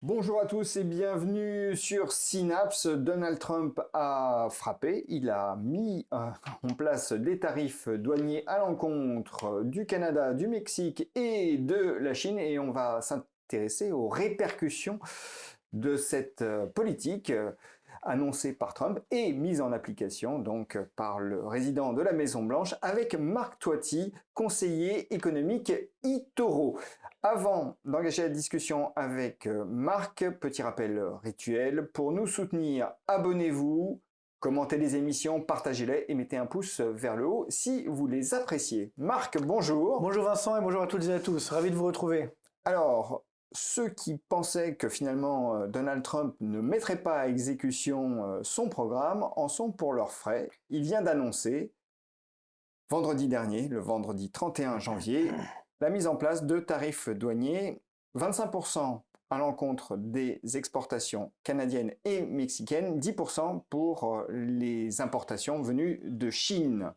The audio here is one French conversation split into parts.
Bonjour à tous et bienvenue sur Synapse. Donald Trump a frappé, il a mis en place des tarifs douaniers à l'encontre du Canada, du Mexique et de la Chine et on va s'intéresser aux répercussions de cette politique annoncée par Trump et mise en application donc par le résident de la Maison Blanche avec Marc Toiti, conseiller économique eToro. Avant d'engager la discussion avec Marc, petit rappel rituel, pour nous soutenir, abonnez-vous, commentez les émissions, partagez-les et mettez un pouce vers le haut si vous les appréciez. Marc, bonjour. Bonjour Vincent et bonjour à toutes et à tous, ravi de vous retrouver. Alors, ceux qui pensaient que finalement Donald Trump ne mettrait pas à exécution son programme en sont pour leurs frais. Il vient d'annoncer, vendredi dernier, le vendredi 31 janvier, la mise en place de tarifs douaniers 25% à l'encontre des exportations canadiennes et mexicaines, 10% pour les importations venues de Chine.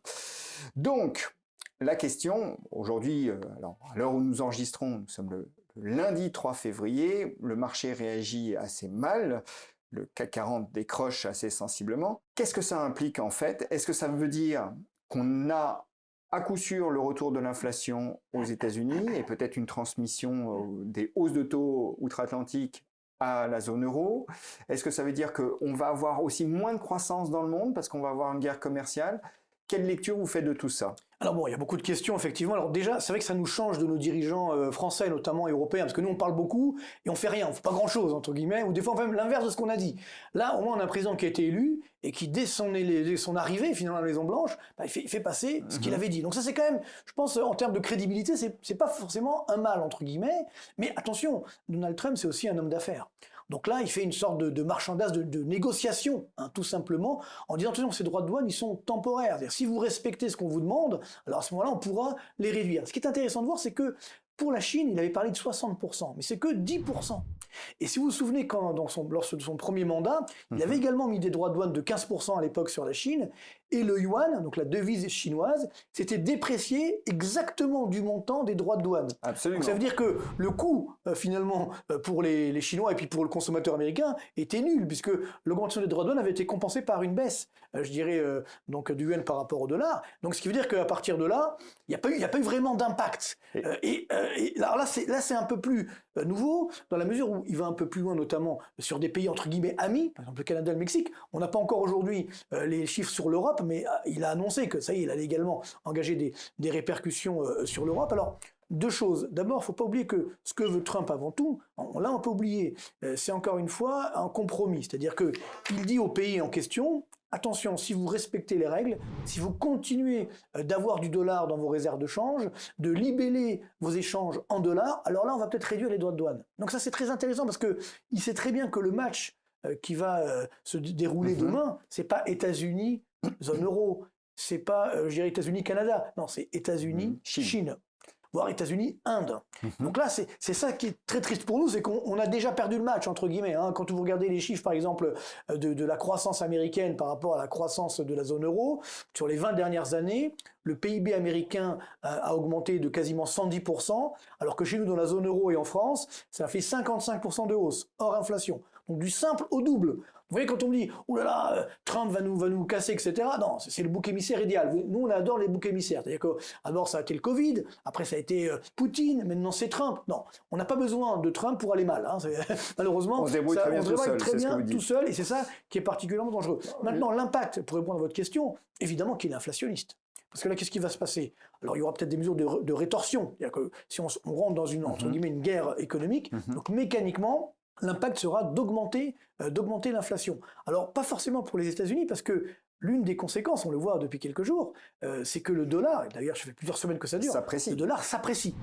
Donc, la question, aujourd'hui, à l'heure où nous enregistrons, nous sommes le lundi 3 février, le marché réagit assez mal, le CAC 40 décroche assez sensiblement. Qu'est-ce que ça implique en fait? Est-ce que ça veut dire qu'on a à coup sûr le retour de l'inflation aux États-Unis et peut-être une transmission des hausses de taux outre-Atlantique à la zone euro? Est-ce que ça veut dire qu'on va avoir aussi moins de croissance dans le monde parce qu'on va avoir une guerre commerciale? Quelle lecture vous faites de tout ça? Alors bon, il y a beaucoup de questions effectivement. Alors déjà, c'est vrai que ça nous change de nos dirigeants français, notamment européens, parce que nous on parle beaucoup et on fait rien, on fait pas grand-chose entre guillemets, ou des fois on fait même l'inverse de ce qu'on a dit. Là, au moins on a un président qui a été élu et qui dès son arrivée finalement à la Maison Blanche, il fait passer ce qu'il avait dit. Donc ça c'est quand même, je pense en termes de crédibilité, c'est pas forcément un mal entre guillemets. Mais attention, Donald Trump c'est aussi un homme d'affaires. Donc là, il fait une sorte de marchandage, de négociation, tout simplement, en disant attention, ces droits de douane, ils sont temporaires. C'est-à-dire, si vous respectez ce qu'on vous demande, alors à ce moment-là, on pourra les réduire. Ce qui est intéressant de voir, c'est que pour la Chine, il avait parlé de 60%, mais c'est que 10%. Et si vous vous souvenez, lors de son premier mandat, il avait également mis des droits de douane de 15% à l'époque sur la Chine, et le yuan, donc la devise chinoise, s'était déprécié exactement du montant des droits de douane. Absolument. Donc ça veut dire que le coût, finalement, pour les Chinois et puis pour le consommateur américain, était nul, puisque l'augmentation des droits de douane avait été compensée par une baisse, je dirais, donc du yuan par rapport au dollar. Donc ce qui veut dire qu'à partir de là, il n'y a pas eu vraiment d'impact. Et là, c'est un peu plus nouveau, dans la mesure où il va un peu plus loin, notamment sur des pays entre guillemets amis, par exemple le Canada et le Mexique. On n'a pas encore aujourd'hui les chiffres sur l'Europe, mais il a annoncé que ça y est, il allait également engager des répercussions sur l'Europe. Alors, deux choses. D'abord, il ne faut pas oublier que ce que veut Trump avant tout, là on peut oublier, c'est encore une fois un compromis. C'est-à-dire qu'il dit aux pays en question, attention, si vous respectez les règles, si vous continuez d'avoir du dollar dans vos réserves de change, de libeller vos échanges en dollars, alors là on va peut-être réduire les droits de douane. Donc ça c'est très intéressant parce qu'il sait très bien que le match qui va se dérouler demain, c'est pas États-Unis, zone euro, c'est pas, je dirais États-Unis-Canada, non, c'est États-Unis, Chine. Voire États-Unis, Inde. Donc là, c'est ça qui est très triste pour nous, c'est qu'on a déjà perdu le match, entre guillemets. Quand vous regardez les chiffres, par exemple, de la croissance américaine par rapport à la croissance de la zone euro, sur les 20 dernières années, le PIB américain a augmenté de quasiment 110%, alors que chez nous, dans la zone euro et en France, ça fait 55% de hausse, hors inflation. Donc du simple au double. Vous voyez, quand on me dit « Oh là là, Trump va nous casser, etc. » Non, c'est le bouc émissaire idéal. Nous, on adore les boucs émissaires. C'est-à-dire qu'abord, ça a été le Covid, après, ça a été Poutine, maintenant, c'est Trump. Non, on n'a pas besoin de Trump pour aller mal. Malheureusement, on se débrouille très bien tout seul, et c'est ça qui est particulièrement dangereux. Maintenant, l'impact, pour répondre à votre question, évidemment qu'il est inflationniste. Parce que là, qu'est-ce qui va se passer? Alors, il y aura peut-être des mesures de rétorsion. C'est-à-dire que si on rentre dans entre guillemets, une guerre économique, donc mécaniquement, l'impact sera d'augmenter l'inflation. Alors, pas forcément pour les États-Unis, parce que l'une des conséquences, on le voit depuis quelques jours, c'est que le dollar, et d'ailleurs, ça fait plusieurs semaines que ça dure, le dollar s'apprécie.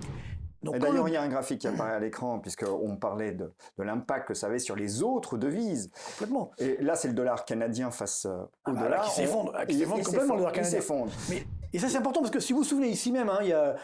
Donc, d'ailleurs, il y a un graphique qui apparaît à l'écran, puisqu'on parlait de l'impact que ça avait sur les autres devises. Complètement. Et là, c'est le dollar canadien face au dollar. Qui s'effondre complètement, le dollar canadien. Et ça, c'est important parce que si vous vous souvenez, ici même, il y a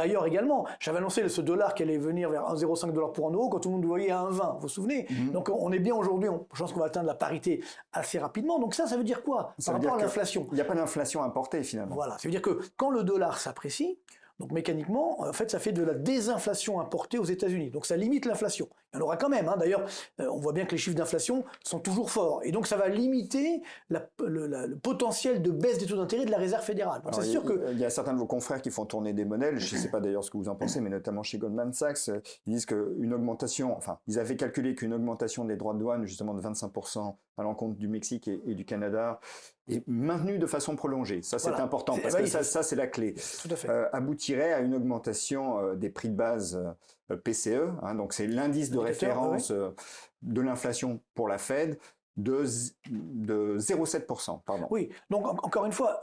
ailleurs également, j'avais annoncé ce dollar qui allait venir vers 1,05 $ pour un euro quand tout le monde le voyait à 1,20. Vous vous souvenez? Donc on est bien aujourd'hui, je pense qu'on va atteindre la parité assez rapidement. Donc ça veut dire quoi par rapport à l'inflation? Il n'y a pas d'inflation importée finalement. Voilà, ça veut dire que quand le dollar s'apprécie, Donc mécaniquement, en fait, ça fait de la désinflation importée aux États-Unis. Donc ça limite l'inflation. Il y en aura quand même, hein. D'ailleurs, on voit bien que les chiffres d'inflation sont toujours forts. Et donc ça va limiter le potentiel de baisse des taux d'intérêt de la Réserve fédérale. Donc Alors, c'est sûr que... il y a certains de vos confrères qui font tourner des modèles, je ne sais pas d'ailleurs ce que vous en pensez, mais notamment chez Goldman Sachs, ils disent qu'une augmentation, enfin, ils avaient calculé qu'une augmentation des droits de douane, justement de 25% à l'encontre du Mexique et du Canada, est maintenue de façon prolongée. Ça, c'est important, parce que ça, c'est la clé. Tout à fait. Aboutirait à une augmentation des prix de base PCE, hein, donc c'est l'indice de référence de l'inflation pour la Fed, de 0,7%. Pardon. Oui, donc encore une fois,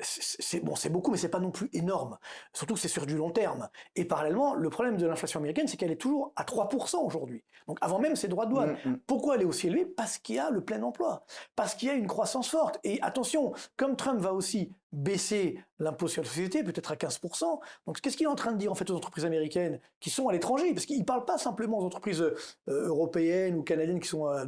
c'est beaucoup, mais c'est pas non plus énorme. Surtout que c'est sur du long terme. Et parallèlement, le problème de l'inflation américaine, c'est qu'elle est toujours à 3% aujourd'hui. Donc avant même ses droits de douane. Pourquoi elle est aussi élevée? Parce qu'il y a le plein emploi, parce qu'il y a une croissance forte. Et attention, comme Trump va aussi baisser l'impôt sur la société, peut-être à 15%. Donc qu'est-ce qu'il est en train de dire en fait aux entreprises américaines qui sont à l'étranger? Parce qu'il ne parle pas simplement aux entreprises européennes ou canadiennes qui sont en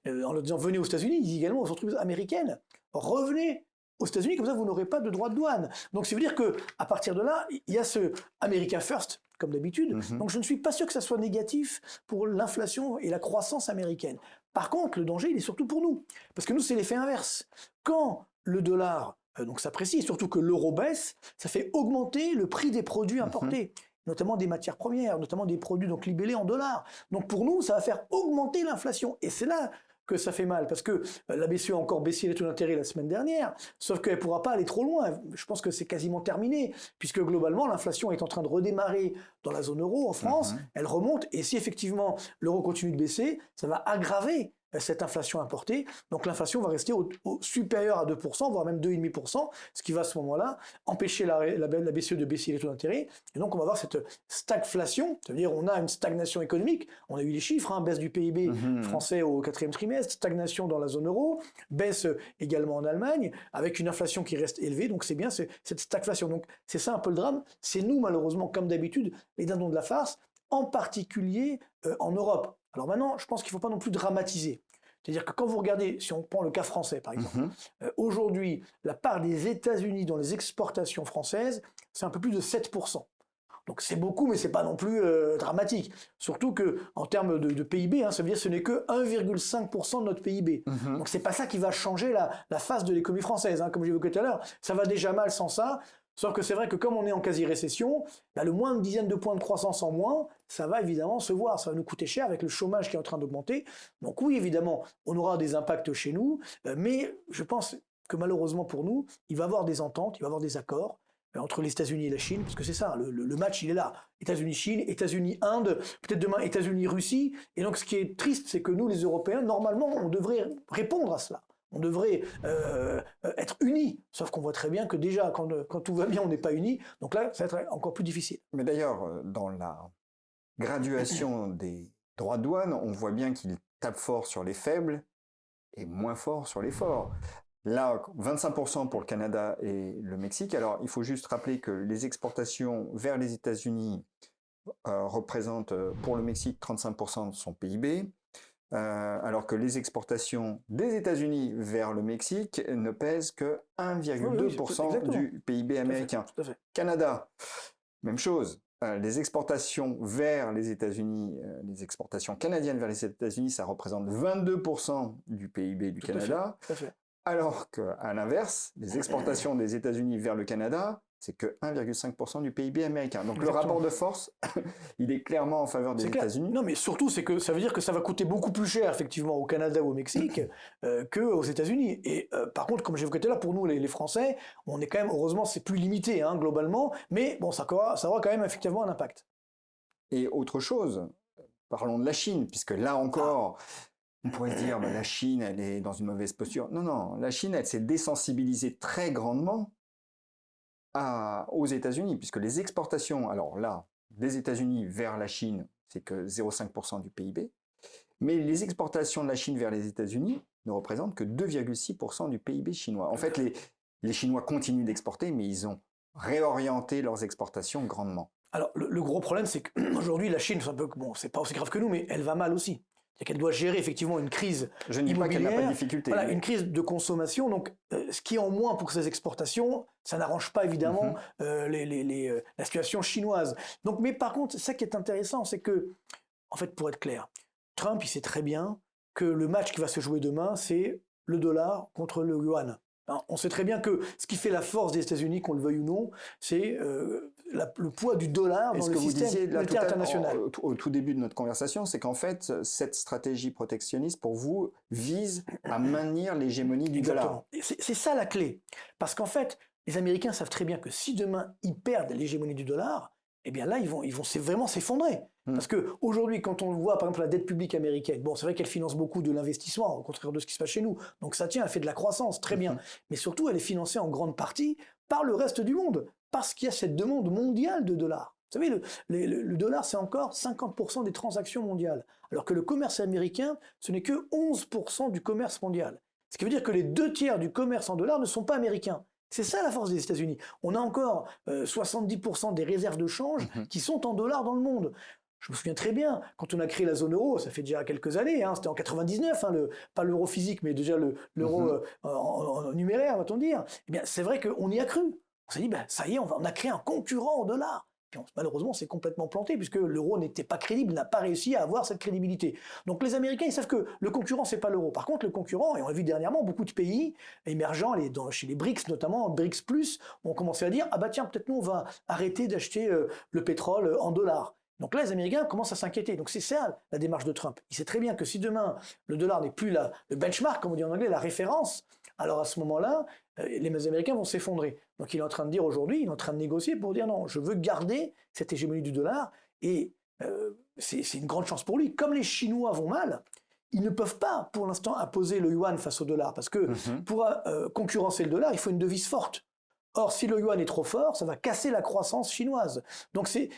leur disant venez aux États-Unis, il dit également aux entreprises américaines revenez aux États-Unis, comme ça vous n'aurez pas de droits de douane. Donc ça veut dire que à partir de là, il y a ce America First comme d'habitude. Donc je ne suis pas sûr que ça soit négatif pour l'inflation et la croissance américaine. Par contre, le danger, il est surtout pour nous. Parce que nous, c'est l'effet inverse. Quand le dollar donc s'apprécie, surtout que l'euro baisse, ça fait augmenter le prix des produits importés, notamment des matières premières, notamment des produits donc libellés en dollars. Donc pour nous, ça va faire augmenter l'inflation. Et c'est là que ça fait mal, parce que la BCE a encore baissé les taux d'intérêt la semaine dernière, sauf qu'elle ne pourra pas aller trop loin. Je pense que c'est quasiment terminé, puisque globalement, l'inflation est en train de redémarrer dans la zone euro en France, elle remonte, et si effectivement l'euro continue de baisser, ça va aggraver cette inflation importée. Donc l'inflation va rester au supérieur à 2%, voire même 2,5%, ce qui va à ce moment-là empêcher la BCE de baisser les taux d'intérêt. Et donc on va avoir cette stagflation, c'est-à-dire on a une stagnation économique, on a eu les chiffres, hein, baisse du PIB français au 4e trimestre, stagnation dans la zone euro, baisse également en Allemagne, avec une inflation qui reste élevée, donc c'est bien cette stagflation. Donc c'est ça un peu le drame, c'est nous malheureusement, comme d'habitude, les dindons de la farce, en particulier en Europe. Alors maintenant, je pense qu'il ne faut pas non plus dramatiser. C'est-à-dire que quand vous regardez, si on prend le cas français par exemple, aujourd'hui, la part des États-Unis dans les exportations françaises, c'est un peu plus de 7%. Donc c'est beaucoup, mais ce n'est pas non plus dramatique. Surtout qu'en termes de PIB, ça veut dire que ce n'est que 1,5% de notre PIB. Donc ce n'est pas ça qui va changer la face de l'économie française. Comme j'évoquais tout à l'heure, ça va déjà mal sans ça. Sauf que c'est vrai que comme on est en quasi-récession, le moindre dizaine de points de croissance en moins, ça va évidemment se voir, ça va nous coûter cher avec le chômage qui est en train d'augmenter. Donc oui, évidemment, on aura des impacts chez nous, mais je pense que malheureusement pour nous, il va y avoir des ententes, il va y avoir des accords entre les États-Unis et la Chine, parce que c'est ça, le match il est là. États-Unis-Chine, États-Unis-Inde, peut-être demain États-Unis-Russie. Et donc ce qui est triste, c'est que nous, les Européens, normalement, on devrait répondre à cela. On devrait être unis, sauf qu'on voit très bien que déjà, quand tout va bien, on n'est pas unis. Donc là, ça va être encore plus difficile. Mais d'ailleurs, dans la graduation des droits de douane, on voit bien qu'ils tapent fort sur les faibles et moins fort sur les forts. Là, 25% pour le Canada et le Mexique. Alors, il faut juste rappeler que les exportations vers les États-Unis représentent pour le Mexique 35% de son PIB. Alors que les exportations des États-Unis vers le Mexique ne pèsent que 1,2% du PIB américain. Tout à fait. Canada, même chose. Les exportations vers les États-Unis, les exportations canadiennes vers les États-Unis, ça représente 22% du PIB du Canada. Tout à fait. Alors qu'à l'inverse, les exportations des États-Unis vers le Canada, c'est que 1,5% du PIB américain. Donc le rapport de force, il est clairement en faveur des États-Unis. Non, mais surtout, c'est que ça veut dire que ça va coûter beaucoup plus cher, effectivement, au Canada ou au Mexique qu'aux États-Unis. Et par contre, comme j'évoquais là, pour nous, les Français, on est quand même, heureusement, c'est plus limité, globalement, mais bon, ça aura quand même effectivement un impact. Et autre chose, parlons de la Chine, puisque là encore... On pourrait se dire, la Chine, elle est dans une mauvaise posture. Non, la Chine, elle s'est désensibilisée très grandement aux États-Unis, puisque les exportations, alors là, des États-Unis vers la Chine, c'est que 0,5% du PIB, mais les exportations de la Chine vers les États-Unis ne représentent que 2,6% du PIB chinois. En fait, les Chinois continuent d'exporter, mais ils ont réorienté leurs exportations grandement. Alors, le gros problème, c'est qu'aujourd'hui, la Chine, c'est pas aussi grave que nous, mais elle va mal aussi. c'est qu'elle doit gérer effectivement une crise Je ne dis pas qu'elle n'a pas de difficulté. Voilà, une crise de consommation. Donc, ce qui est en moins pour ses exportations, ça n'arrange pas évidemment la situation chinoise. Donc, mais par contre, ça qui est intéressant, c'est que, en fait, pour être clair, Trump, il sait très bien que le match qui va se jouer demain, c'est le dollar contre le yuan. On sait très bien que ce qui fait la force des États-Unis, qu'on le veuille ou non, c'est le poids du dollar dans le système monétaire international. Au tout début de notre conversation, c'est qu'en fait, cette stratégie protectionniste, pour vous, vise à maintenir l'hégémonie du dollar. C'est ça la clé. Parce qu'en fait, les Américains savent très bien que si demain, ils perdent l'hégémonie du dollar, eh bien là, ils vont vraiment s'effondrer. Parce qu'aujourd'hui, quand on voit, par exemple, la dette publique américaine, bon, c'est vrai qu'elle finance beaucoup de l'investissement, au contraire de ce qui se passe chez nous. Donc ça tient, elle fait de la croissance, très bien. Mais surtout, elle est financée en grande partie par le reste du monde, parce qu'il y a cette demande mondiale de dollars. Vous savez, le dollar, c'est encore 50% des transactions mondiales, alors que le commerce américain, ce n'est que 11% du commerce mondial. Ce qui veut dire que les 2/3 du commerce en dollars ne sont pas américains. C'est ça la force des États-Unis. On a encore 70% des réserves de change qui sont en dollars dans le monde. Je me souviens très bien, quand on a créé la zone euro, ça fait déjà quelques années, c'était en 99, pas l'euro physique, mais déjà l'euro en numéraire, va-t-on dire. Eh bien, c'est vrai qu'on y a cru. On s'est dit, ça y est, on a créé un concurrent au dollar. Puis malheureusement, c'est complètement planté, puisque l'euro n'était pas crédible, n'a pas réussi à avoir cette crédibilité. Donc les Américains, ils savent que le concurrent, c'est pas l'euro. Par contre, le concurrent, et on l'a vu dernièrement, beaucoup de pays émergents, chez les BRICS notamment, BRICS+, ont commencé à dire, ah bah tiens, peut-être nous, on va arrêter d'acheter le pétrole en dollars. Donc là, les Américains commencent à s'inquiéter. Donc c'est ça la démarche de Trump. Il sait très bien que si demain, le dollar n'est plus le benchmark, comme on dit en anglais, la référence, alors à ce moment-là, les Américains vont s'effondrer. Donc il est en train de dire aujourd'hui, il est en train de négocier pour dire non, je veux garder cette hégémonie du dollar, et c'est une grande chance pour lui. Comme les Chinois vont mal, ils ne peuvent pas pour l'instant imposer le yuan face au dollar, parce que pour concurrencer le dollar, il faut une devise forte. Or, si le yuan est trop fort, ça va casser la croissance chinoise. Donc c'est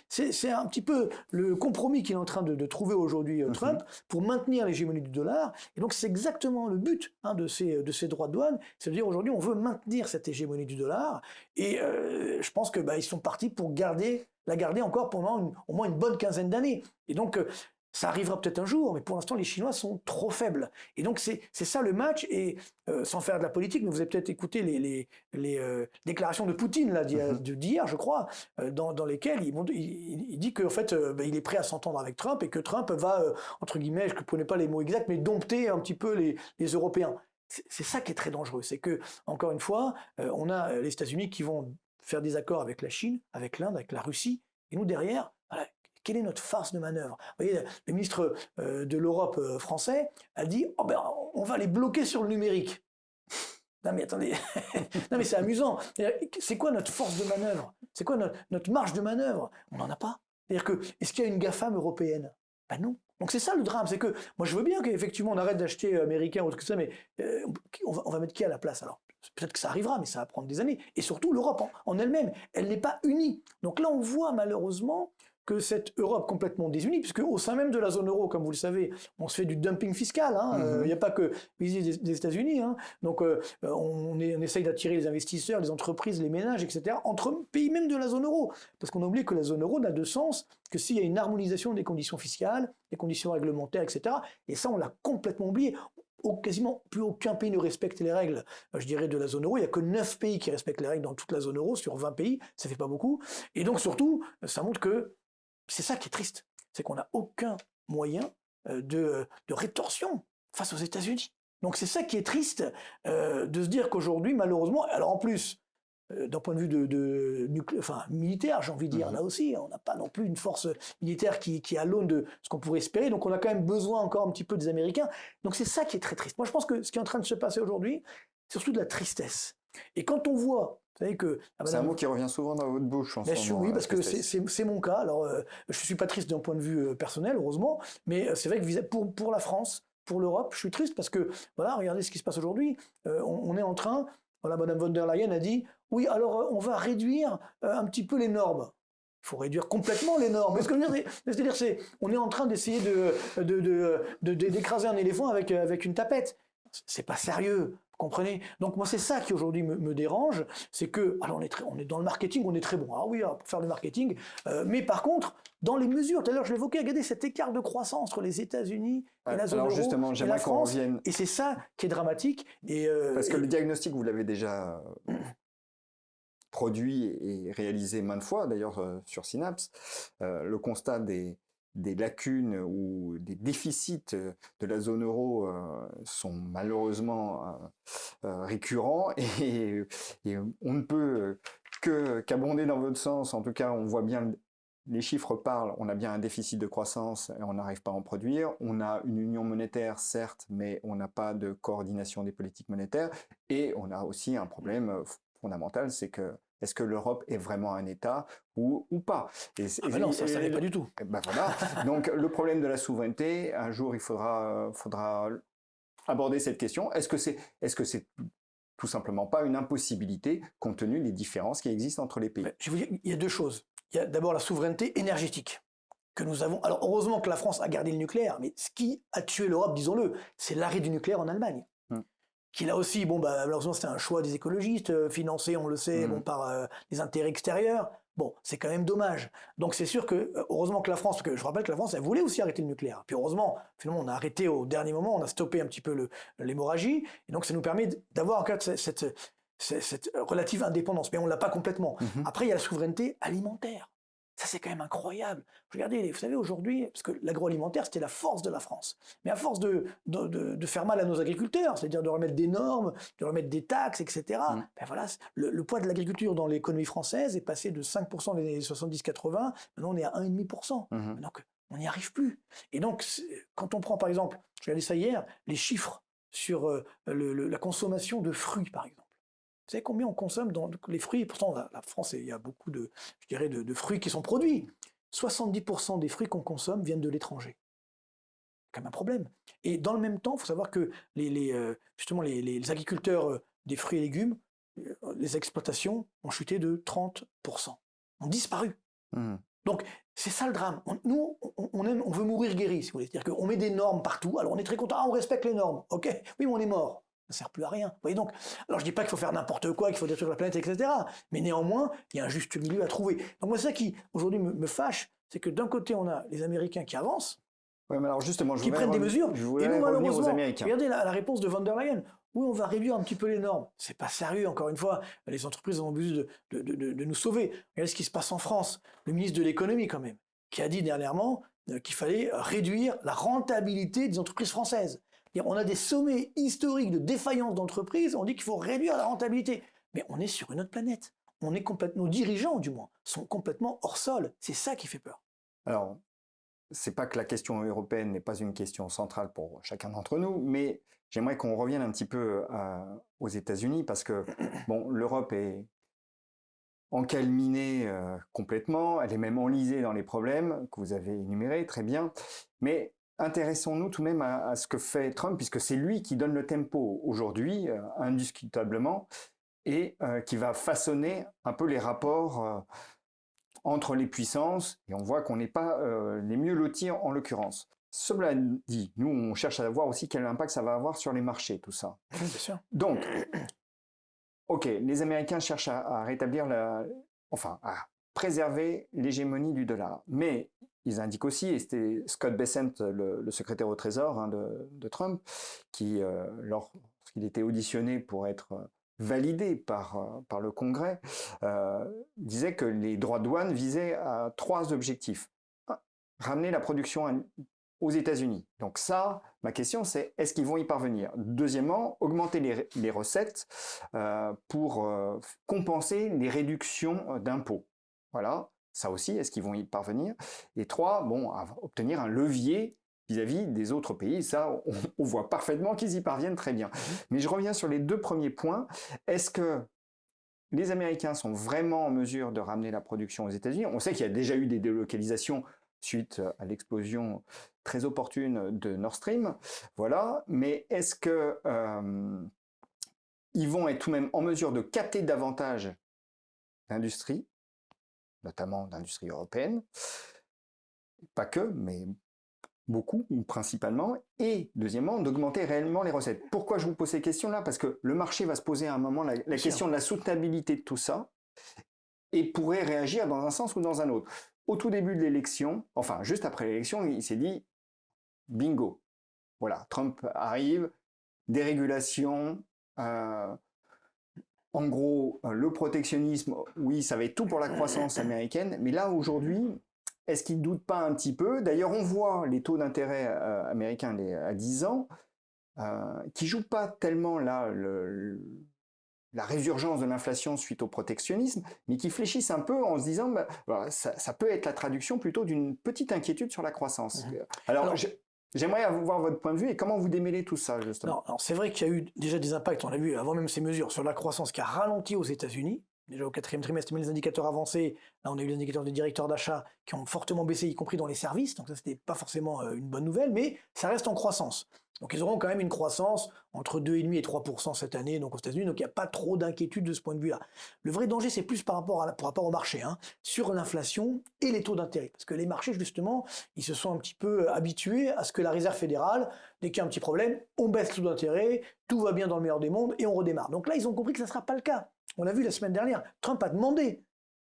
un petit peu le compromis qu'il est en train de trouver aujourd'hui Trump pour maintenir l'hégémonie du dollar. Et donc c'est exactement le but de ces droits de douane. C'est-à-dire aujourd'hui, on veut maintenir cette hégémonie du dollar. Et je pense que ils sont partis pour la garder encore pendant au moins une bonne quinzaine d'années. Et donc ça arrivera peut-être un jour, mais pour l'instant, les Chinois sont trop faibles. Et donc, c'est ça le match. Et sans faire de la politique, mais vous avez peut-être écouté les déclarations de Poutine d'hier, je crois, dans lesquelles il dit qu'en fait, il est prêt à s'entendre avec Trump et que Trump va, entre guillemets, je ne connais pas les mots exacts, mais dompter un petit peu les Européens. C'est ça qui est très dangereux. C'est que, encore une fois, on a les États-Unis qui vont faire des accords avec la Chine, avec l'Inde, avec la Russie. Et nous, derrière, voilà, quelle est notre farce de manœuvre? Vous voyez, le ministre de l'Europe français a dit on va les bloquer sur le numérique. Non mais attendez, non mais c'est amusant. C'est quoi notre force de manœuvre? C'est quoi notre marge de manœuvre? On n'en a pas. C'est-à-dire que, est-ce qu'il y a une GAFAM européenne? Non. Donc c'est ça le drame, c'est que moi je veux bien qu'effectivement on arrête d'acheter américain ou tout ça, mais on va mettre qui à la place alors? Peut-être que ça arrivera, mais ça va prendre des années. Et surtout l'Europe en elle-même, elle n'est pas unie. Donc là on voit malheureusement que cette Europe complètement désunie, puisque au sein même de la zone euro, comme vous le savez, on se fait du dumping fiscal. Il n'y a pas que les États-Unis. Donc on essaye d'attirer les investisseurs, les entreprises, les ménages, etc., entre pays même de la zone euro. Parce qu'on oublie que la zone euro n'a de sens que s'il y a une harmonisation des conditions fiscales, des conditions réglementaires, etc. Et ça, on l'a complètement oublié. Quasiment plus aucun pays ne respecte les règles, je dirais, de la zone euro. Il n'y a que 9 pays qui respectent les règles dans toute la zone euro, sur 20 pays, ça ne fait pas beaucoup. Et donc surtout, ça montre que c'est ça qui est triste, c'est qu'on n'a aucun moyen de rétorsion face aux États-Unis. Donc c'est ça qui est triste, de se dire qu'aujourd'hui, malheureusement, alors en plus, d'un point de vue militaire, j'ai envie de dire, là aussi, on n'a pas non plus une force militaire qui est à l'aune de ce qu'on pourrait espérer, donc on a quand même besoin encore un petit peu des Américains. Donc c'est ça qui est très triste. Moi je pense que ce qui est en train de se passer aujourd'hui, c'est surtout de la tristesse. Et quand on voit, vous savez que... C'est un mot qui revient souvent dans votre bouche en ce moment. Oui, parce que c'est mon cas. Alors, je ne suis pas triste d'un point de vue personnel, heureusement, mais c'est vrai que pour la France, pour l'Europe, je suis triste parce que, voilà, regardez ce qui se passe aujourd'hui. On est en train, voilà, Madame von der Leyen a dit, oui, alors on va réduire un petit peu les normes. Il faut réduire complètement les normes. Mais ce que je veux dire, c'est on est en train d'essayer d'écraser un éléphant avec une tapette. C'est pas sérieux. Vous comprenez? Donc moi c'est ça qui aujourd'hui me dérange, c'est que alors on est dans le marketing, on est très bon. Ah oui, pour faire le marketing, mais par contre dans les mesures, tout à l'heure je l'évoquais, regardez cet écart de croissance entre les États-Unis et la zone Alors euro justement, et la j'aimerais qu'on France, revienne, et c'est ça qui est dramatique. parce que le diagnostic, vous l'avez déjà produit et réalisé maintes fois, d'ailleurs sur Synapse, le constat des lacunes ou des déficits de la zone euro sont malheureusement récurrents et on ne peut qu'abonder dans votre sens. En tout cas, on voit bien, les chiffres parlent, on a bien un déficit de croissance et on n'arrive pas à en produire. On a une union monétaire, certes, mais on n'a pas de coordination des politiques monétaires. Et on a aussi un problème fondamental, c'est que est-ce que l'Europe est vraiment un État ou pas? Non, ça n'est pas du tout. Ben voilà. Donc le problème de la souveraineté, un jour il faudra aborder cette question. Est-ce que c'est tout simplement pas une impossibilité compte tenu des différences qui existent entre les pays? Je vais vous dire, il y a deux choses. Il y a d'abord la souveraineté énergétique que nous avons. Alors heureusement que la France a gardé le nucléaire, mais ce qui a tué l'Europe, disons-le, c'est l'arrêt du nucléaire en Allemagne. Qui là aussi, malheureusement c'était un choix des écologistes, financé, on le sait, par les intérêts extérieurs. Bon, c'est quand même dommage. Donc c'est sûr que, heureusement que la France, parce que je rappelle que la France, elle voulait aussi arrêter le nucléaire. Puis heureusement, finalement, on a arrêté au dernier moment, on a stoppé un petit peu l'hémorragie, et donc ça nous permet d'avoir en fait cette relative indépendance. Mais on ne l'a pas complètement. Après, il y a la souveraineté alimentaire. Ça, c'est quand même incroyable. Regardez, vous savez, aujourd'hui, parce que l'agroalimentaire, c'était la force de la France. Mais à force de faire mal à nos agriculteurs, c'est-à-dire de remettre des normes, de remettre des taxes, etc., ben voilà, le poids de l'agriculture dans l'économie française est passé de 5% dans les années 70-80, maintenant on est à 1,5%. Donc, on n'y arrive plus. Et donc, quand on prend, par exemple, je regardais ça hier, les chiffres sur la consommation de fruits, par exemple. Vous savez combien on consomme dans les fruits? Pourtant, la France, il y a beaucoup de fruits qui sont produits. 70% des fruits qu'on consomme viennent de l'étranger. C'est quand même un problème. Et dans le même temps, il faut savoir que justement les agriculteurs des fruits et légumes, les exploitations ont chuté de 30%, ont disparu. Donc, c'est ça le drame. Nous, on veut mourir guéri, si vous voulez. C'est-à-dire qu'on met des normes partout. Alors, on est très content. Ah, on respecte les normes. OK. Oui, mais on est mort. Ça ne sert plus à rien. Vous voyez donc. Alors je dis pas qu'il faut faire n'importe quoi, qu'il faut détruire la planète, etc. Mais néanmoins, il y a un juste milieu à trouver. Donc moi, c'est ça qui aujourd'hui me fâche, c'est que d'un côté, on a les Américains qui avancent, mais alors justement, qui prennent des mesures, et nous, malheureusement, regardez la réponse de von der Leyen. Oui, on va réduire un petit peu les normes. C'est pas sérieux, encore une fois. Les entreprises ont besoin de nous sauver. Regardez ce qui se passe en France. Le ministre de l'économie, quand même, qui a dit dernièrement qu'il fallait réduire la rentabilité des entreprises françaises. On a des sommets historiques de défaillance d'entreprises, on dit qu'il faut réduire la rentabilité. Mais on est sur une autre planète. Nos dirigeants, du moins, sont complètement hors sol. C'est ça qui fait peur. Alors, c'est pas que la question européenne n'est pas une question centrale pour chacun d'entre nous, mais j'aimerais qu'on revienne un petit peu aux États-Unis, parce que bon, l'Europe est encalminée complètement, elle est même enlisée dans les problèmes que vous avez énumérés, très bien, mais intéressons-nous tout de même à ce que fait Trump, puisque c'est lui qui donne le tempo aujourd'hui, indiscutablement, et qui va façonner un peu les rapports entre les puissances, et on voit qu'on n'est pas les mieux lotis en l'occurrence. Cela dit, nous on cherche à voir aussi quel impact ça va avoir sur les marchés, tout ça. Bien sûr. Donc, ok, les Américains cherchent à rétablir à préserver l'hégémonie du dollar, mais ils indiquent aussi, et c'était Scott Bessent, le secrétaire au Trésor de Trump, qui, lorsqu'il était auditionné pour être validé par le Congrès, disait que les droits de douane visaient à 3 objectifs. Ramener la production aux États-Unis. Donc ça, ma question c'est, est-ce qu'ils vont y parvenir? Deuxièmement, augmenter les recettes pour compenser les réductions d'impôts. Voilà. Ça aussi, est-ce qu'ils vont y parvenir? Et 3, à obtenir un levier vis-à-vis des autres pays. Ça, on voit parfaitement qu'ils y parviennent très bien. Mais je reviens sur les 2 premiers points. Est-ce que les Américains sont vraiment en mesure de ramener la production aux États-Unis? On sait qu'il y a déjà eu des délocalisations suite à l'explosion très opportune de Nord Stream. Voilà. Mais est-ce que ils vont être tout de même en mesure de capter davantage d'industrie, notamment d'industrie européenne, pas que, mais beaucoup ou principalement, et deuxièmement, d'augmenter réellement les recettes. Pourquoi je vous pose ces questions-là? Parce que le marché va se poser à un moment la question de la soutenabilité de tout ça, et pourrait réagir dans un sens ou dans un autre. Au tout début de l'élection, enfin juste après l'élection, il s'est dit bingo. Voilà, Trump arrive, dérégulation, en gros, le protectionnisme, oui, ça va être tout pour la croissance américaine, mais là aujourd'hui, est-ce qu'il ne doute pas un petit peu? D'ailleurs, on voit les taux d'intérêt américains à 10 ans qui ne jouent pas tellement là la résurgence de l'inflation suite au protectionnisme, mais qui fléchissent un peu en se disant bah, voilà, ça peut être la traduction plutôt d'une petite inquiétude sur la croissance. Alors j'aimerais avoir votre point de vue et comment vous démêlez tout ça, justement. Non, alors c'est vrai qu'il y a eu déjà des impacts, on l'a vu avant même ces mesures, sur la croissance qui a ralenti aux États-Unis. Déjà au quatrième trimestre, les indicateurs avancés, là on a eu les indicateurs des directeurs d'achat qui ont fortement baissé, y compris dans les services, donc ça c'était pas forcément une bonne nouvelle, mais ça reste en croissance. Donc ils auront quand même une croissance entre 2,5 et 3% cette année donc aux États-Unis, donc il n'y a pas trop d'inquiétude de ce point de vue-là. Le vrai danger c'est plus par rapport au marché, sur l'inflation et les taux d'intérêt, parce que les marchés justement, ils se sont un petit peu habitués à ce que la Réserve fédérale, dès qu'il y a un petit problème, on baisse le taux d'intérêt, tout va bien dans le meilleur des mondes et on redémarre. Donc là ils ont compris que ça ne sera pas le cas. On l'a vu la semaine dernière, Trump a demandé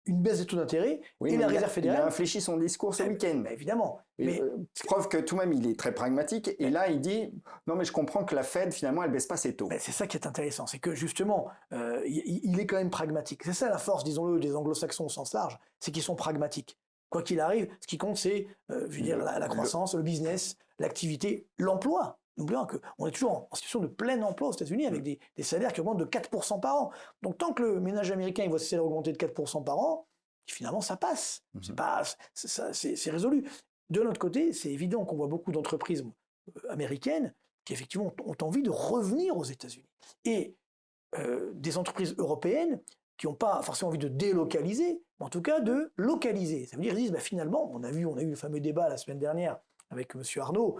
une baisse des taux d'intérêt et la Réserve fédérale... Il a infléchi son discours ce week-end. Évidemment. Mais... preuve que tout de même, il est très pragmatique. Et là, il dit, non mais je comprends que la Fed, finalement, elle ne baisse pas ses taux. C'est ça qui est intéressant, c'est que justement, il est quand même pragmatique. C'est ça la force, disons-le, des anglo-saxons au sens large, c'est qu'ils sont pragmatiques. Quoi qu'il arrive, ce qui compte, c'est la croissance, le business, l'activité, l'emploi. N'oublions qu'on est toujours en situation de plein emploi aux États-Unis avec des salaires qui augmentent de 4% par an. Donc tant que le ménage américain il voit ses salaires augmenter de 4% par an, finalement ça passe. C'est résolu. De l'autre côté, c'est évident qu'on voit beaucoup d'entreprises américaines qui effectivement ont envie de revenir aux États-Unis. Et des entreprises européennes qui n'ont pas forcément envie de délocaliser, mais en tout cas de localiser. Ça veut dire qu'ils disent finalement, on a eu le fameux débat la semaine dernière avec M. Arnaud,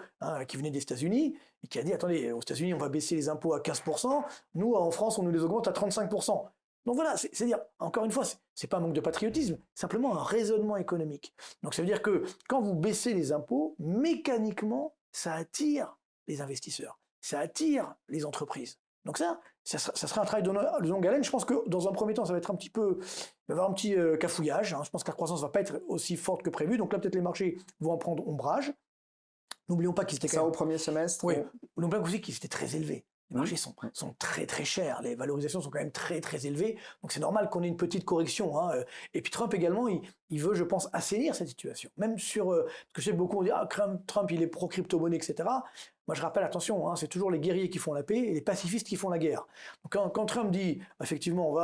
qui venait des États-Unis, et qui a dit, attendez, aux États-Unis, on va baisser les impôts à 15%, nous, en France, on nous les augmente à 35%. Donc voilà, c'est-à-dire, encore une fois, c'est pas un manque de patriotisme, simplement un raisonnement économique. Donc ça veut dire que quand vous baissez les impôts, mécaniquement, ça attire les investisseurs, ça attire les entreprises. Donc ça sera un travail de longue haleine. Je pense que dans un premier temps, ça va être un petit peu, il va y avoir un petit cafouillage. Je pense que la croissance ne va pas être aussi forte que prévu. Donc là, peut-être les marchés vont en prendre ombrage. N'oublions pas qu'ils étaient ça au premier semestre. Oui, n'oublions pas aussi qu'ils étaient très élevés. Les marchés sont très très chers, les valorisations sont quand même très très élevées, donc c'est normal qu'on ait une petite correction. Et puis Trump également, il veut, je pense, assainir cette situation. Même sur, parce que je sais que beaucoup vont dire, Trump il est pro-crypto-monnaie, etc. Moi je rappelle, attention, c'est toujours les guerriers qui font la paix et les pacifistes qui font la guerre. Donc quand Trump dit, effectivement,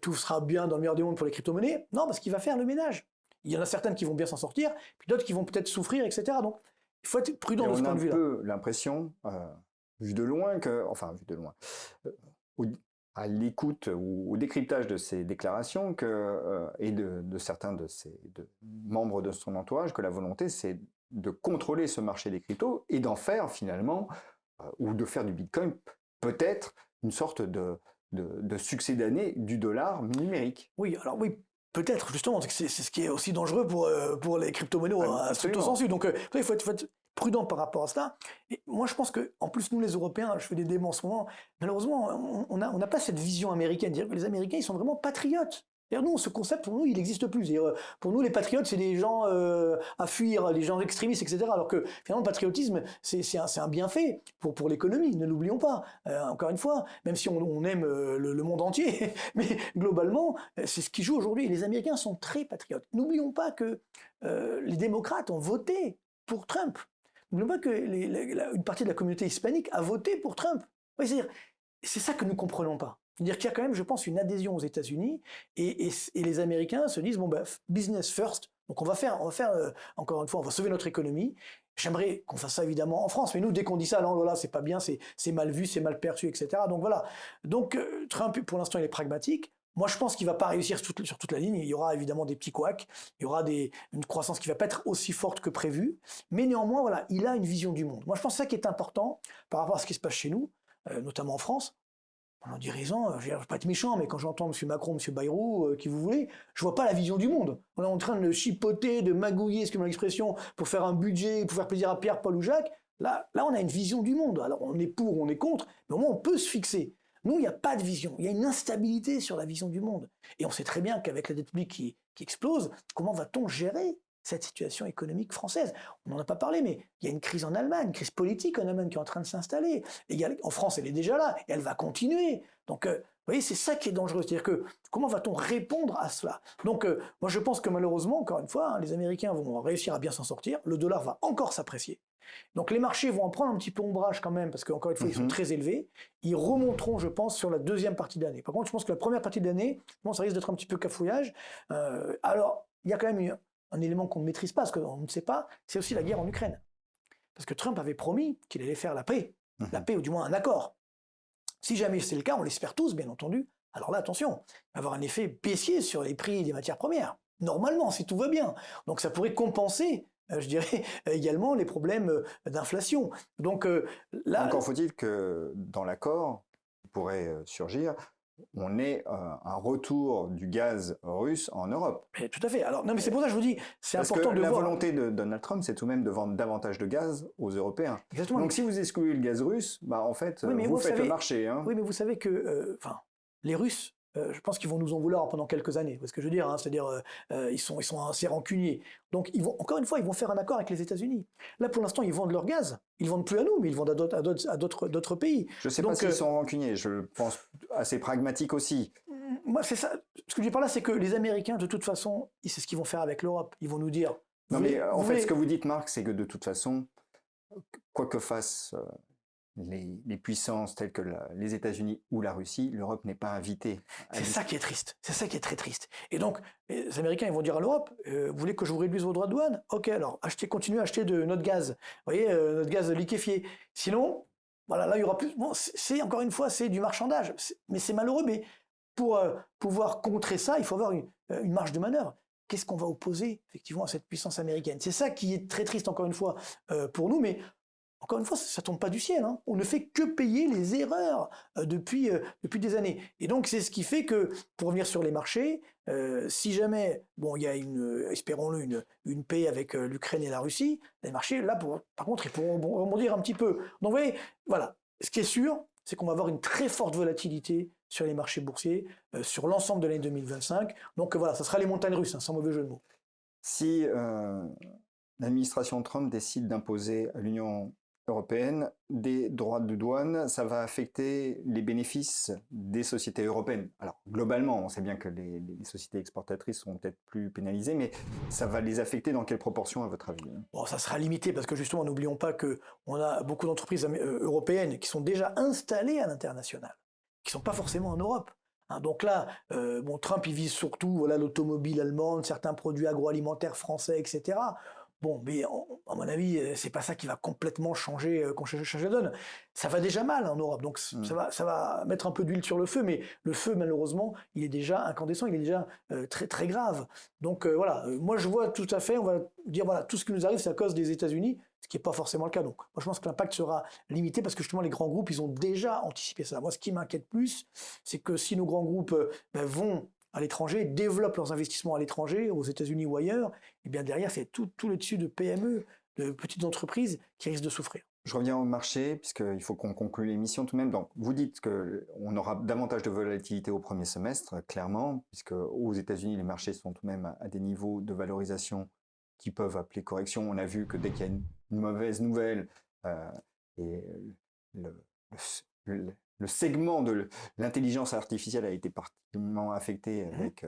tout sera bien dans le meilleur des mondes pour les crypto-monnaies, non, parce qu'il va faire le ménage. Il y en a certaines qui vont bien s'en sortir, puis d'autres qui vont peut-être souffrir, etc. Donc il faut être prudent de ce point de vue-là. On a un peu l'impression... vu de loin, à l'écoute ou au décryptage de ces déclarations et de certains de membres de son entourage, que la volonté, c'est de contrôler ce marché des cryptos et d'en faire finalement, ou de faire du Bitcoin peut-être une sorte de succédané du dollar numérique. Oui, alors oui. Peut-être, justement, c'est ce qui est aussi dangereux pour les crypto-monnaies à stricto sensu. Donc, il faut être prudent par rapport à cela. Et moi, je pense qu'en plus, nous, les Européens, je fais des débats en ce moment, malheureusement, on n'a pas cette vision américaine. C'est-à-dire que les Américains, ils sont vraiment patriotes. Nous, ce concept, pour nous, il n'existe plus. Pour nous, les patriotes, c'est des gens à fuir, les gens extrémistes, etc. Alors que, finalement, le patriotisme, c'est un bienfait pour l'économie, ne l'oublions pas. Encore une fois, même si on aime le monde entier, mais globalement, c'est ce qui joue aujourd'hui. Les Américains sont très patriotes. N'oublions pas que les démocrates ont voté pour Trump. N'oublions pas que une partie de la communauté hispanique a voté pour Trump. C'est ça que nous ne comprenons pas. C'est-à-dire qu'il y a quand même, je pense, une adhésion aux États-Unis et les Américains se disent, business first, donc on va faire encore une fois, on va sauver notre économie. J'aimerais qu'on fasse ça évidemment en France, mais nous, dès qu'on dit ça, là, c'est pas bien, c'est mal vu, c'est mal perçu, etc. Donc voilà. Donc Trump, pour l'instant, il est pragmatique. Moi, je pense qu'il ne va pas réussir sur toute la ligne. Il y aura évidemment des petits couacs. Il y aura une croissance qui ne va pas être aussi forte que prévu. Mais néanmoins, voilà, il a une vision du monde. Moi, je pense que c'est ça qui est important par rapport à ce qui se passe chez nous, notamment en France. en dirigeant, je ne veux pas être méchant, mais quand j'entends M. Macron, M. Bayrou, qui vous voulez, je ne vois pas la vision du monde. On est en train de chipoter, de magouiller, excusez-moi l'expression, pour faire un budget, pour faire plaisir à Pierre, Paul ou Jacques. Là, on a une vision du monde. Alors, on est pour, on est contre, mais au moins, on peut se fixer. Nous, il n'y a pas de vision. Il y a une instabilité sur la vision du monde. Et on sait très bien qu'avec la dette publique qui explose, comment va-t-on gérer cette situation économique française? On n'en a pas parlé, mais il y a une crise en Allemagne, une crise politique en Allemagne qui est en train de s'installer. En France, elle est déjà là, et elle va continuer. Donc, vous voyez, c'est ça qui est dangereux. C'est-à-dire que comment va-t-on répondre à cela? Donc, moi, je pense que malheureusement, encore une fois, les Américains vont réussir à bien s'en sortir. Le dollar va encore s'apprécier. Donc, les marchés vont en prendre un petit peu ombrage quand même, parce qu'encore une fois, ils sont très élevés. Ils remonteront, je pense, sur la deuxième partie de l'année. Par contre, je pense que la première partie de l'année, ça risque d'être un petit peu cafouillage. Alors, il y a quand même un élément qu'on ne maîtrise pas, parce qu'on ne sait pas, c'est aussi la guerre en Ukraine. Parce que Trump avait promis qu'il allait faire la paix, ou du moins un accord. Si jamais c'est le cas, on l'espère tous, bien entendu, alors là, attention, il va y avoir un effet baissier sur les prix des matières premières. Normalement, si tout va bien. Donc ça pourrait compenser, je dirais, également les problèmes d'inflation. Donc là... Encore faut-il que dans l'accord qui pourrait surgir, on ait un retour du gaz russe en Europe. Mais tout à fait. Alors, non, mais c'est pour ça que je vous dis, c'est important de voir... voir... La volonté de Donald Trump, c'est tout de même de vendre davantage de gaz aux Européens. Exactement. Donc si vous excluez le gaz russe, en fait, vous faites le marché. Hein. Oui, mais vous savez que les Russes, je pense qu'ils vont nous en vouloir pendant quelques années. Parce que je veux dire, c'est-à-dire, ils sont assez rancuniers. Donc, encore une fois, ils vont faire un accord avec les États-Unis. Là, pour l'instant, ils vendent leur gaz. Ils ne vendent plus à nous, mais ils vendent à d'autres pays. Je ne sais pas s'ils sont rancuniers. Je pense assez pragmatique aussi. Moi, c'est ça. Ce que je dis par là, c'est que les Américains, de toute façon, c'est ce qu'ils vont faire avec l'Europe. Ils vont nous dire... Non, mais en fait, ce que vous dites, Marc, c'est que de toute façon, quoi que fassent les puissances telles que les États-Unis ou la Russie, l'Europe n'est pas invitée. C'est ça qui est triste. C'est ça qui est très triste. Et donc, les Américains, ils vont dire à l'Europe, vous voulez que je vous réduise vos droits de douane? Ok, alors, continuez à acheter de notre gaz. Vous voyez, notre gaz liquéfié. Sinon, voilà, là, il y aura plus... Bon, encore une fois, c'est du marchandage. Mais c'est malheureux, mais pour pouvoir contrer ça, il faut avoir une marge de manœuvre. Qu'est-ce qu'on va opposer, effectivement, à cette puissance américaine? C'est ça qui est très triste, encore une fois, pour nous, mais... Encore une fois, ça ne tombe pas du ciel. Hein. On ne fait que payer les erreurs depuis des années. Et donc, c'est ce qui fait que, pour revenir sur les marchés, si jamais, il y a espérons-le, une paix avec l'Ukraine et la Russie, les marchés, là, par contre, ils pourront rebondir un petit peu. Donc, vous voyez, voilà. Ce qui est sûr, c'est qu'on va avoir une très forte volatilité sur les marchés boursiers, sur l'ensemble de l'année 2025. Donc, voilà, ça sera les montagnes russes, sans mauvais jeu de mots. Si l'administration Trump décide d'imposer à l'Union européenne des droits de douane, ça va affecter les bénéfices des sociétés européennes. Alors, globalement, on sait bien que les sociétés exportatrices sont peut-être plus pénalisées, mais ça va les affecter dans quelle proportion, à votre avis? Bon, ça sera limité, parce que justement, n'oublions pas qu'on a beaucoup d'entreprises européennes qui sont déjà installées à l'international, qui ne sont pas forcément en Europe. Donc là, Trump, il vise surtout l'automobile allemande, certains produits agroalimentaires français, etc., Bon, mais à mon avis, c'est pas ça qui va complètement changer la donne. Ça va déjà mal en Europe, donc ça va mettre un peu d'huile sur le feu, mais le feu, malheureusement, il est déjà incandescent, il est déjà très, très grave. Donc voilà, moi je vois tout à fait, on va dire, voilà, tout ce qui nous arrive, c'est à cause des États-Unis, ce qui n'est pas forcément le cas. Donc moi je pense que l'impact sera limité, parce que justement les grands groupes, ils ont déjà anticipé ça. Moi, ce qui m'inquiète plus, c'est que si nos grands groupes vont à l'étranger, développent leurs investissements à l'étranger, aux États-Unis ou ailleurs, et bien derrière, c'est tout le tissu de PME, de petites entreprises qui risquent de souffrir. Je reviens au marché, puisqu'il faut qu'on conclue l'émission tout de même. Donc, vous dites qu'on aura davantage de volatilité au premier semestre, clairement, puisque aux États-Unis, les marchés sont tout de même à des niveaux de valorisation qui peuvent appeler correction. On a vu que dès qu'il y a une mauvaise nouvelle, et le segment de l'intelligence artificielle a été particulièrement affecté avec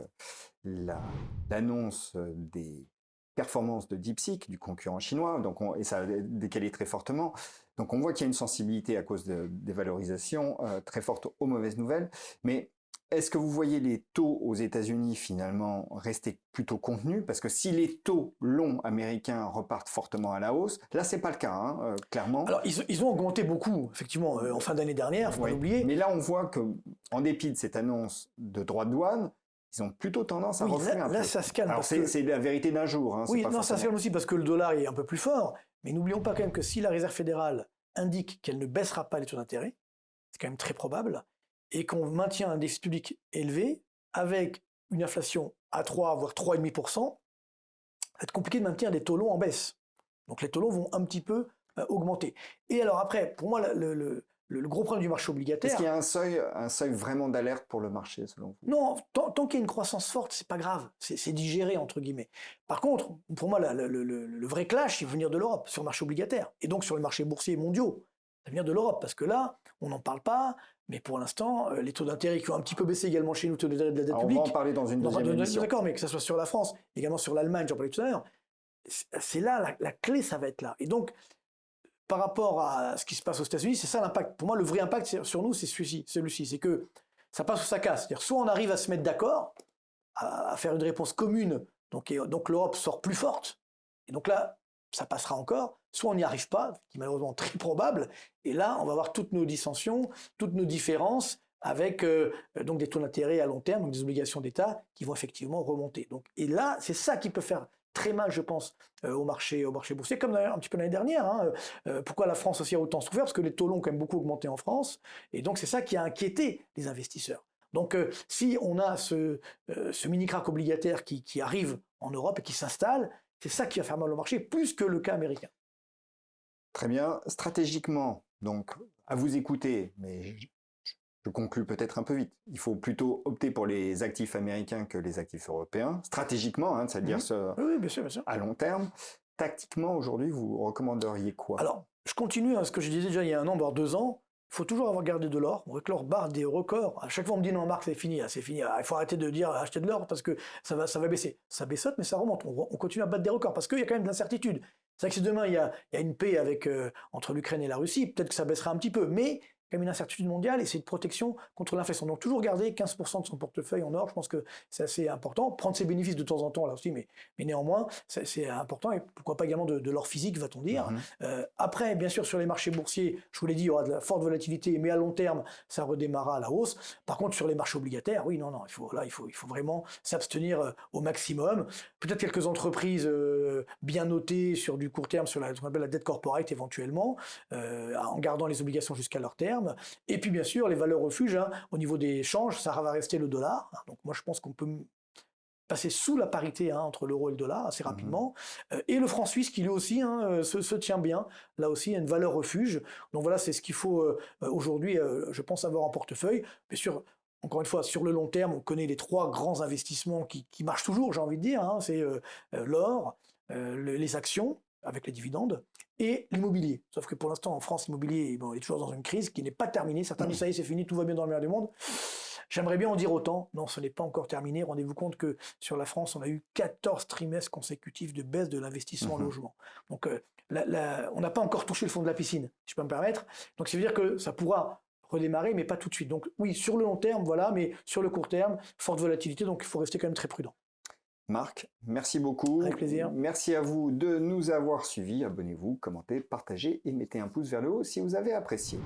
l'annonce des performances de DeepSeek, du concurrent chinois, et ça a décalé très fortement. Donc on voit qu'il y a une sensibilité à cause des valorisations très fortes aux mauvaises nouvelles. Mais est-ce que vous voyez les taux aux États-Unis finalement rester plutôt contenus? Parce que si les taux longs américains repartent fortement à la hausse, là c'est pas le cas, hein, clairement. Alors ils ont augmenté beaucoup, effectivement, en fin d'année dernière, faut pas l'oublier. Mais là on voit que, en dépit de cette annonce de droits de douane, ils ont plutôt tendance à refaire un peu. Là ça se calme. Alors c'est la vérité d'un jour. Hein, oui, non, ça se calme aussi parce que le dollar est un peu plus fort. Mais n'oublions pas quand même que si la Réserve fédérale indique qu'elle ne baissera pas les taux d'intérêt, c'est quand même très probable. et qu'on maintient un déficit public élevé, avec une inflation à 3, voire 3,5%, ça va être compliqué de maintenir des taux longs en baisse. Donc les taux longs vont un petit peu augmenter. Et alors après, pour moi, le gros problème du marché obligataire... Est-ce qu'il y a un seuil vraiment d'alerte pour le marché, selon vous? Non, tant qu'il y a une croissance forte, c'est pas grave, c'est digéré, entre guillemets. Par contre, pour moi, le vrai clash, il va venir de l'Europe, sur le marché obligataire, et donc sur le marché boursier mondiaux. Ça va venir de l'Europe, parce que là, on n'en parle pas, mais pour l'instant, les taux d'intérêt qui ont un petit peu baissé également chez nous, taux d'intérêt de la dette publique... On va en parler dans une deuxième émission. D'accord, mais que ce soit sur la France, également sur l'Allemagne, j'en parlais tout à l'heure, c'est là, la clé, ça va être là. Et donc, par rapport à ce qui se passe aux États-Unis, c'est ça l'impact. Pour moi, le vrai impact sur nous, c'est celui-ci. C'est que ça passe ou ça casse. C'est-à-dire, soit on arrive à se mettre d'accord, à faire une réponse commune, donc l'Europe sort plus forte, et donc là, ça passera encore, soit on n'y arrive pas, ce qui est malheureusement très probable, et là, on va avoir toutes nos dissensions, toutes nos différences, avec donc des taux d'intérêt à long terme, donc des obligations d'État qui vont effectivement remonter. Donc, et là, c'est ça qui peut faire très mal, je pense, au marché boursier, comme d'ailleurs un petit peu l'année dernière. Pourquoi la France aussi a autant souffert? Parce que les taux longs ont quand même beaucoup augmenté en France, et donc c'est ça qui a inquiété les investisseurs. Donc si on a ce mini-crack obligataire qui arrive en Europe et qui s'installe, c'est ça qui va faire mal au marché, plus que le cas américain. Très bien. Stratégiquement, donc, à vous écouter, mais je conclue peut-être un peu vite. Il faut plutôt opter pour les actifs américains que les actifs européens, stratégiquement, c'est-à-dire oui, bien sûr, bien sûr. À long terme. Tactiquement, aujourd'hui, vous recommanderiez quoi? Alors, je continue à ce que je disais déjà il y a 1 an, voire 2 ans. Il faut toujours avoir gardé de l'or. On voit que l'or barre des records. À chaque fois, on me dit non, Marc, c'est fini. Il faut arrêter de dire acheter de l'or parce que ça va baisser. Ça baissote, mais ça remonte. On continue à battre des records parce qu'il y a quand même de l'incertitude. C'est vrai que si demain il y a une paix entre l'Ukraine et la Russie, peut-être que ça baissera un petit peu. Mais il y a quand même une incertitude mondiale et c'est une protection contre l'inflation. Donc toujours garder 15% de son portefeuille en or, je pense que c'est assez important. Prendre ses bénéfices de temps en temps là aussi, mais néanmoins, c'est important. Et pourquoi pas également de l'or physique, va-t-on dire. Après, bien sûr, sur les marchés boursiers, je vous l'ai dit, il y aura de la forte volatilité, mais à long terme, ça redémarrera à la hausse. Par contre, sur les marchés obligataires, oui, non, il faut vraiment s'abstenir au maximum. Peut-être quelques entreprises bien notées sur du court terme, sur ce qu'on appelle la dette corporate éventuellement, en gardant les obligations jusqu'à leur terme. Et puis bien sûr, les valeurs refuges, au niveau des changes, ça va rester le dollar. Donc moi je pense qu'on peut passer sous la parité entre l'euro et le dollar assez rapidement. Et le franc suisse qui lui aussi se tient bien. Là aussi, il y a une valeur refuge. Donc voilà, c'est ce qu'il faut aujourd'hui, je pense, avoir en portefeuille. Bien sûr, encore une fois, sur le long terme, on connaît les 3 grands investissements qui marchent toujours, j'ai envie de dire. C'est l'or, les actions, avec les dividendes, et l'immobilier. Sauf que pour l'instant, en France, l'immobilier est toujours dans une crise qui n'est pas terminée. Certains disent ça y est, c'est fini, tout va bien dans le meilleur du monde. J'aimerais bien en dire autant. Non, ce n'est pas encore terminé. Rendez-vous compte que sur la France, on a eu 14 trimestres consécutifs de baisse de l'investissement en logement. Donc, on n'a pas encore touché le fond de la piscine, si je peux me permettre. Donc, ça veut dire que ça pourra redémarrer, mais pas tout de suite. Donc, oui, sur le long terme, voilà, mais sur le court terme, forte volatilité, donc il faut rester quand même très prudent. Marc, merci beaucoup. Avec plaisir. Merci à vous de nous avoir suivis. Abonnez-vous, commentez, partagez et mettez un pouce vers le haut si vous avez apprécié.